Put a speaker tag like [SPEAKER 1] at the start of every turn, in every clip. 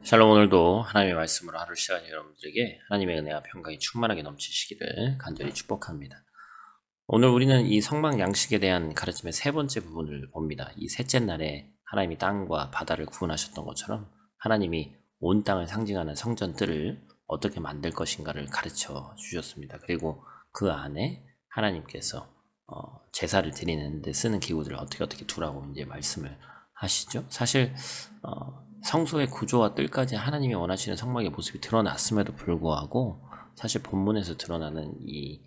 [SPEAKER 1] 샬롬. 오늘도 하나님의 말씀으로 하루 시작하는 여러분들에게 하나님의 은혜와 평강이 충만하게 넘치시기를 간절히 축복합니다. 오늘 우리는 이 성막 양식에 대한 가르침의 세 번째 부분을 봅니다. 이 셋째 날에 하나님이 땅과 바다를 구원하셨던 것처럼 하나님이 온 땅을 상징하는 성전 뜰을 어떻게 만들 것인가를 가르쳐 주셨습니다. 그리고 그 안에 하나님께서 제사를 드리는 데 쓰는 기구들을 어떻게 두라고 이제 말씀을 하시죠. 사실 성소의 구조와 뜰까지 하나님이 원하시는 성막의 모습이 드러났음에도 불구하고 사실 본문에서 드러나는 이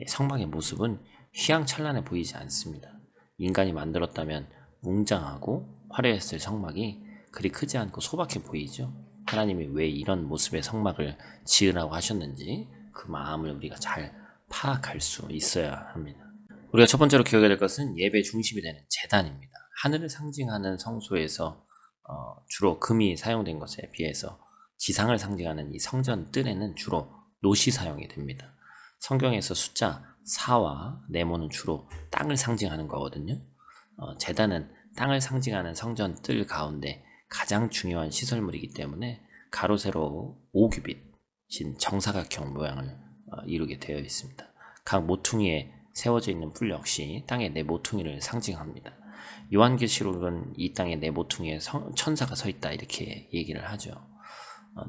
[SPEAKER 1] 성막의 모습은 휘황찬란해 보이지 않습니다. 인간이 만들었다면 웅장하고 화려했을 성막이 그리 크지 않고 소박해 보이죠. 하나님이 왜 이런 모습의 성막을 지으라고 하셨는지 그 마음을 우리가 잘 파악할 수 있어야 합니다. 우리가 첫 번째로 기억해야 될 것은 예배 중심이 되는 제단입니다. 하늘을 상징하는 성소에서 주로 금이 사용된 것에 비해서 지상을 상징하는 이 성전 뜰에는 주로 놋이 사용이 됩니다. 성경에서 숫자 4와 네모는 주로 땅을 상징하는 거거든요. 제단은 땅을 상징하는 성전 뜰 가운데 가장 중요한 시설물이기 때문에 가로 세로 5규빗인 정사각형 모양을 이루게 되어 있습니다. 각 모퉁이에 세워져 있는 뿔 역시 땅의 네 모퉁이를 상징합니다. 요한계시록은 이 땅의 네 모퉁이에 천사가 서 있다 이렇게 얘기를 하죠.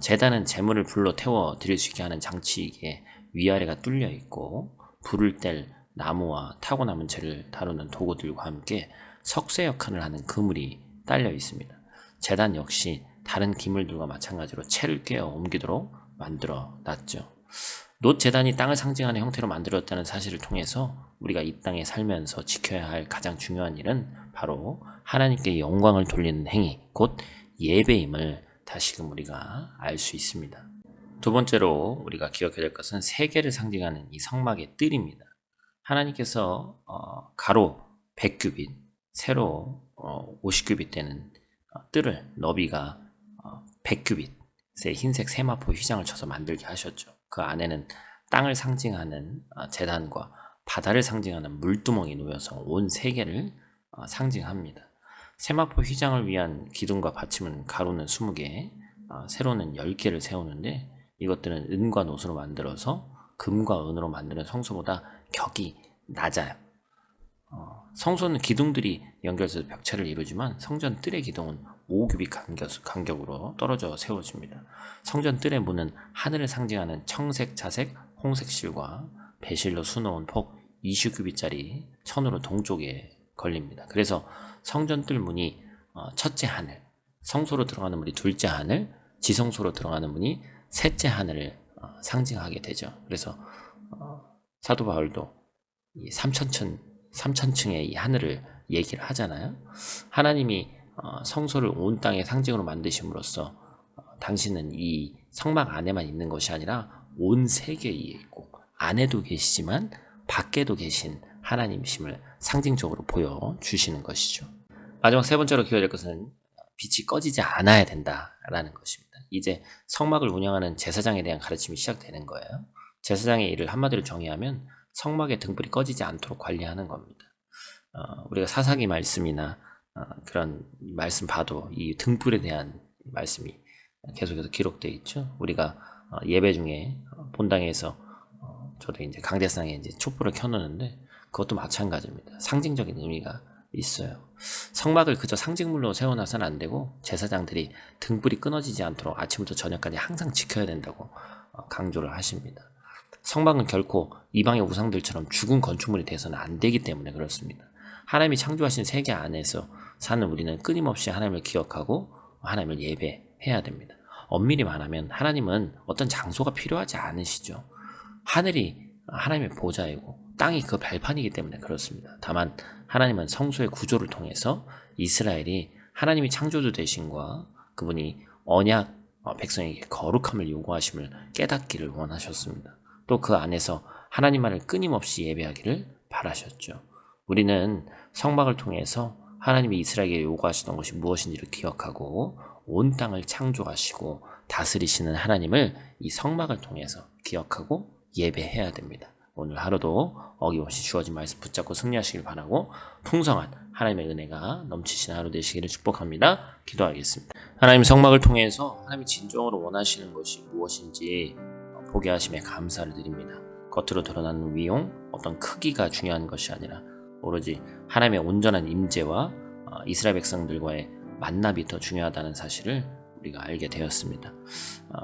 [SPEAKER 1] 제단은 재물을 불로 태워 드릴 수 있게 하는 장치이기에 위아래가 뚫려 있고 불을 뗄 나무와 타고 남은 재를 다루는 도구들과 함께 석쇠 역할을 하는 그물이 딸려 있습니다. 제단 역시 다른 기물들과 마찬가지로 채를 꿰어 옮기도록 만들어 놨죠. 놋 제단이 땅을 상징하는 형태로 만들어졌다는 사실을 통해서 우리가 이 땅에 살면서 지켜야 할 가장 중요한 일은 바로 하나님께 영광을 돌리는 행위, 곧 예배임을 다시금 우리가 알 수 있습니다. 두 번째로 우리가 기억해야 될 것은 세계를 상징하는 이 성막의 뜰입니다. 하나님께서 가로 100규빗, 세로 50규빗 되는 뜰을 너비가 100규빗의 흰색 세마포 휘장을 쳐서 만들게 하셨죠. 그 안에는 땅을 상징하는 제단과 바다를 상징하는 물두멍이 놓여서 온 세계를 상징합니다. 세마포 휘장을 위한 기둥과 받침은 가로는 20개, 세로는 10개를 세우는데 이것들은 은과 노수로 만들어서 금과 은으로 만드는 성소보다 격이 낮아요. 성소는 기둥들이 연결해서 벽체를 이루지만 성전 뜰의 기둥은 5규빗 간격으로 떨어져 세워집니다. 성전 뜰의 문은 하늘을 상징하는 청색, 자색, 홍색 실과 배실로 수놓은 폭 20규빗짜리 천으로 동쪽에 걸립니다. 그래서 성전 뜰 문이 첫째 하늘, 성소로 들어가는 문이 둘째 하늘, 지성소로 들어가는 문이 셋째 하늘을 상징하게 되죠. 그래서 사도 바울도 이 3천층의 이 하늘을 얘기를 하잖아요. 하나님이 성소를 온 땅의 상징으로 만드심으로써 당신은 이 성막 안에만 있는 것이 아니라 온 세계에 있고 안에도 계시지만 밖에도 계신 하나님이심을 상징적으로 보여주시는 것이죠. 마지막 세 번째로 기억해야 될 것은 빛이 꺼지지 않아야 된다라는 것입니다. 이제 성막을 운영하는 제사장에 대한 가르침이 시작되는 거예요. 제사장의 일을 한마디로 정의하면 성막의 등불이 꺼지지 않도록 관리하는 겁니다. 우리가 사사기 말씀이나 그런 말씀 봐도 이 등불에 대한 말씀이 계속해서 기록되어 있죠. 우리가 예배 중에 본당에서 저도 이제 강대상에 이제 촛불을 켜놓는데 그것도 마찬가지입니다. 상징적인 의미가 있어요. 성막을 그저 상징물로 세워놔서는 안 되고 제사장들이 등불이 끊어지지 않도록 아침부터 저녁까지 항상 지켜야 된다고 강조를 하십니다. 성막은 결코 이방의 우상들처럼 죽은 건축물이 돼서는 안 되기 때문에 그렇습니다. 하나님이 창조하신 세계 안에서 사는 우리는 끊임없이 하나님을 기억하고 하나님을 예배해야 됩니다. 엄밀히 말하면 하나님은 어떤 장소가 필요하지 않으시죠. 하늘이 하나님의 보좌이고 땅이 그 발판이기 때문에 그렇습니다. 다만 하나님은 성소의 구조를 통해서 이스라엘이 하나님이 창조주 되심과 그분이 언약 백성에게 거룩함을 요구하심을 깨닫기를 원하셨습니다. 또 그 안에서 하나님만을 끊임없이 예배하기를 바라셨죠. 우리는 성막을 통해서 하나님이 이스라엘에게 요구하시던 것이 무엇인지를 기억하고 온 땅을 창조하시고 다스리시는 하나님을 이 성막을 통해서 기억하고 예배해야 됩니다. 오늘 하루도 어김없이 주어진 말씀 붙잡고 승리하시길 바라고 풍성한 하나님의 은혜가 넘치신 하루 되시기를 축복합니다. 기도하겠습니다. 하나님, 성막을 통해서 하나님이 진정으로 원하시는 것이 무엇인지 보게 하심에 감사를 드립니다. 겉으로 드러나는 위용, 어떤 크기가 중요한 것이 아니라 오로지 하나님의 온전한 임재와 이스라엘 백성들과의 만남이 더 중요하다는 사실을 우리가 알게 되었습니다.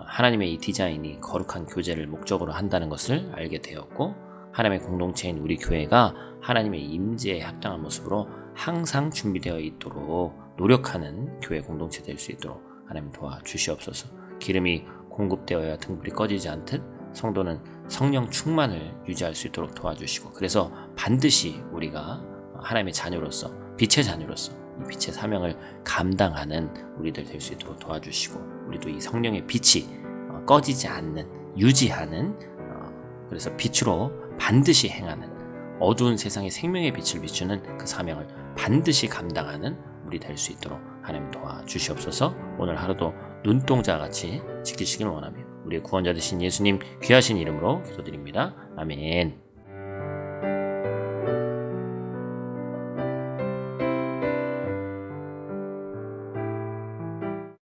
[SPEAKER 1] 하나님의 이 디자인이 거룩한 교제를 목적으로 한다는 것을 알게 되었고, 하나님의 공동체인 우리 교회가 하나님의 임재에 합당한 모습으로 항상 준비되어 있도록 노력하는 교회 공동체 될 수 있도록 하나님 도와주시옵소서. 기름이 공급되어야 등불이 꺼지지 않듯 성도는 성령 충만을 유지할 수 있도록 도와주시고, 그래서 반드시 우리가 하나님의 자녀로서, 빛의 자녀로서 이 빛의 사명을 감당하는 우리들 될 수 있도록 도와주시고, 우리도 이 성령의 빛이 꺼지지 않는, 유지하는, 그래서 빛으로 반드시 행하는, 어두운 세상에 생명의 빛을 비추는 그 사명을 반드시 감당하는 우리 될 수 있도록 하나님 도와주시옵소서. 오늘 하루도 눈동자 같이 지키시길 원하며 우리의 구원자 되신 예수님 귀하신 이름으로 기도드립니다. 아멘.